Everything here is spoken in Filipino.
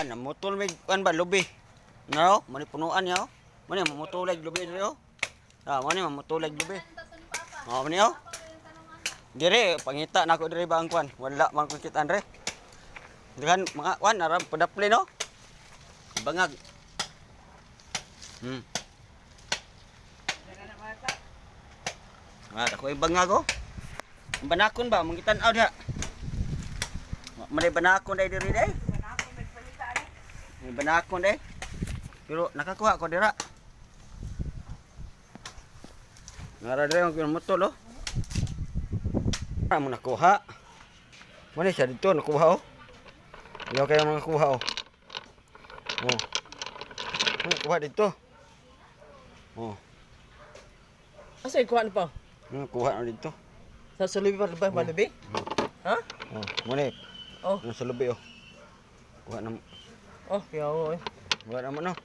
namutol may kan ba lubi. No, mani punuan yaw. Mani mamutulag lubi dito. Mani mamutulag lubi. Mani yaw. Dire pangita na ako dire ba ang kwan. Wala man ko kita andre. Dihan mga kwan aram padapli no. Bangag. Ako ibangag oh. Banakon ba mong kitan-aw diha. Manay banakon dai diri dai. May banakon dai. Pero nakakuha ko dira. Ngara diri ang mutol oh. Mo nakuha. Mani siya dito nakuha oh. Ayaw kayo mga kuha oh. Oh. Kuha dito. Oh. Asa ikuha na pa? Kuha na dito. Sa sulubi pa ba lubi? Ha? Oh, mani. Oh. Sa lubi oh. Kuha na. Oh, yaw. Kuha na mo no.